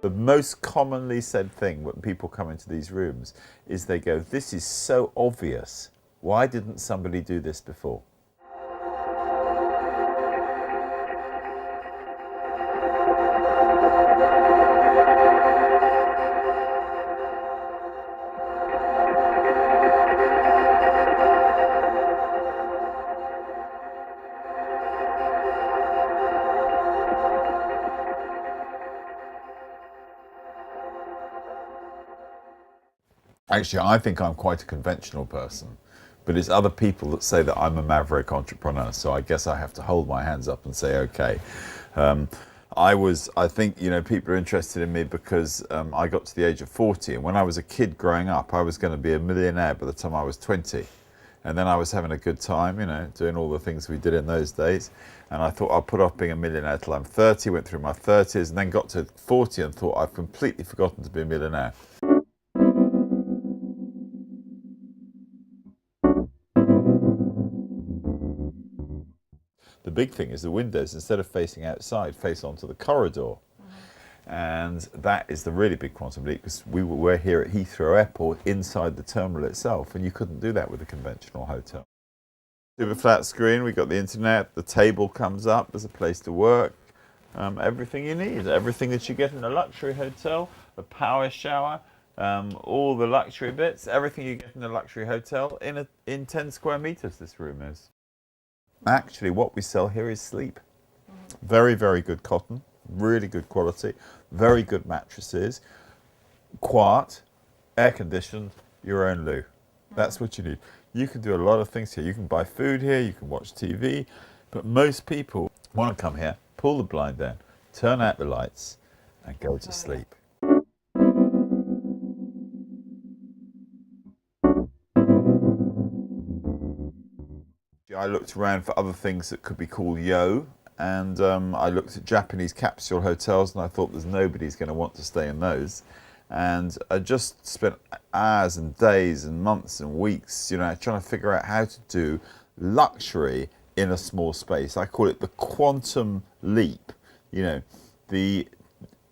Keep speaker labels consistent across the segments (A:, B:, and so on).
A: The most commonly said thing when people come into these rooms is they go, this is so obvious. Why didn't somebody do this before? Actually, I think I'm quite a conventional person, but it's other people that say that I'm a maverick entrepreneur. So I guess I have to hold my hands up and say, okay. I think, people are interested in me because I got to the age of 40. And when I was a kid growing up, I was going to be a millionaire by the time I was 20. And then I was having a good time, doing all the things we did in those days. And I thought I'll put off being a millionaire till I'm 30, went through my 30s, and then got to 40 and thought I've completely forgotten to be a millionaire. The big thing is the windows, instead of facing outside, face onto the corridor. And that is the really big quantum leap, because we're here at Heathrow Airport inside the terminal itself, and you couldn't do that with a conventional hotel. Super flat screen, we got the internet, the table comes up, there's a place to work, everything you need, everything that you get in a luxury hotel, a power shower, all the luxury bits, everything you get in a luxury hotel in 10 square meters this room is. Actually, what we sell here is sleep. Very, very good cotton, really good quality, very good mattresses, quiet, air-conditioned, your own loo. That's what you need. You can do a lot of things here. You can buy food here, you can watch TV, but most people want to come here, pull the blind down, turn out the lights, and go to sleep. I looked around for other things that could be called yo, and I looked at Japanese capsule hotels, and I thought there's nobody's going to want to stay in those. And I just spent hours and days and months and weeks, trying to figure out how to do luxury in a small space. I call it the quantum leap. In the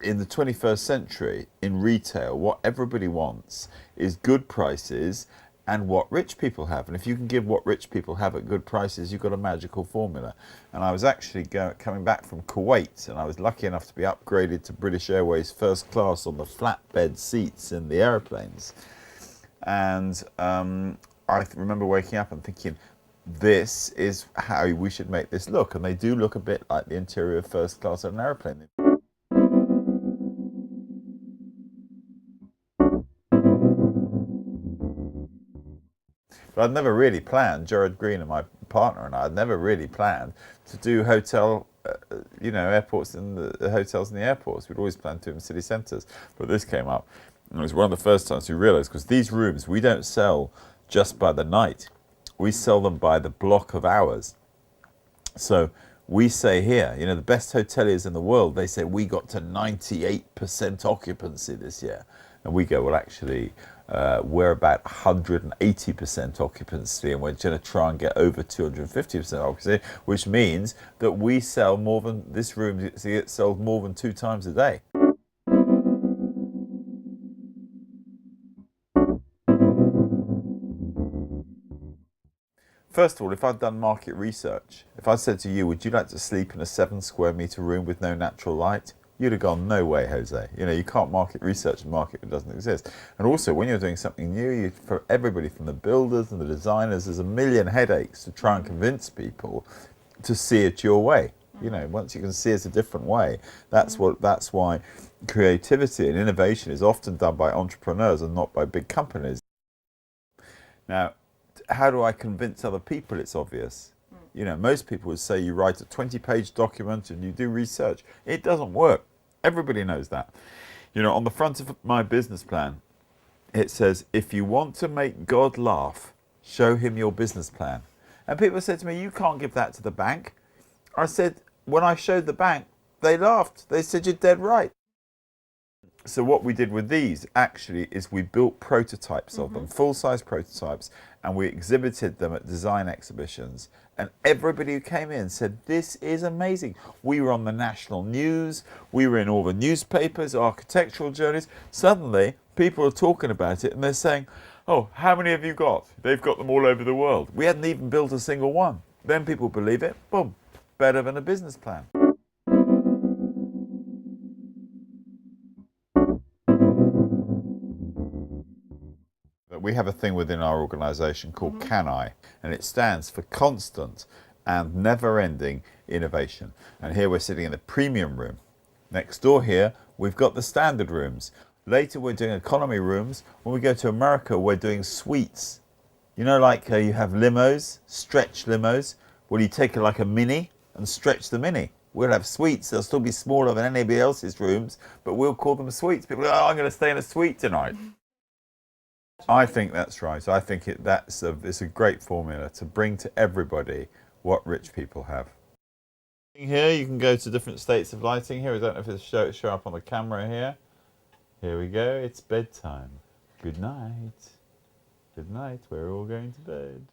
A: 21st century, in retail, what everybody wants is good prices and what rich people have. And if you can give what rich people have at good prices, you've got a magical formula. And I was actually coming back from Kuwait, and I was lucky enough to be upgraded to British Airways first class on the flatbed seats in the airplanes. And I remember waking up and thinking, this is how we should make this look. And they do look a bit like the interior of first class on an airplane. But I'd never really planned, Gerard Green and my partner and I had never really planned to do hotel, airports and the hotels in the airports. We'd always planned to do them in city centres. But this came up, and it was one of the first times we realised, because these rooms we don't sell just by the night. We sell them by the block of hours. So we say here, the best hoteliers in the world, they say we got to 98% occupancy this year. And we go, well, actually, we're about 180% occupancy, and we're going to try and get over 250% occupancy, which means that we sell more than, this room gets sold more than 2 times a day. First of all, if I'd done market research, if I said to you, would you like to sleep in a 7 square meter room with no natural light? You'd have gone, no way, Jose. You can't market research a market that doesn't exist. And also, when you're doing something new, for everybody from the builders and the designers, there's a million headaches to try and convince people to see it your way. Once you can see it a different way, that's why creativity and innovation is often done by entrepreneurs and not by big companies. Now, how do I convince other people it's obvious? Most people would say you write a 20-page document and you do research. It doesn't work. Everybody knows that. On the front of my business plan, it says, if you want to make God laugh, show him your business plan. And people said to me, you can't give that to the bank. I said, when I showed the bank, they laughed. They said, you're dead right. So what we did with these actually is we built prototypes of them, full-size prototypes, and we exhibited them at design exhibitions. And everybody who came in said, this is amazing. We were on the national news, we were in all the newspapers, architectural journals. Suddenly, people are talking about it and they're saying, oh, how many have you got? They've got them all over the world. We hadn't even built a single one. Then people believe it, boom, better than a business plan. We have a thing within our organisation called Can I, and it stands for constant and never-ending innovation. And here we're sitting in the premium room. Next door here, we've got the standard rooms. Later we're doing economy rooms. When we go to America, we're doing suites. You know, like you have limos, stretch limos. Well, you take like a mini and stretch the mini. We'll have suites. They'll still be smaller than anybody else's rooms, but we'll call them suites. People go, oh, I'm going to stay in a suite tonight. I think that's right. I think it's a great formula to bring to everybody what rich people have. Here you can go to different states of lighting here. I don't know if it'll show up on the camera here. Here we go. It's bedtime. Good night. Good night. We're all going to bed.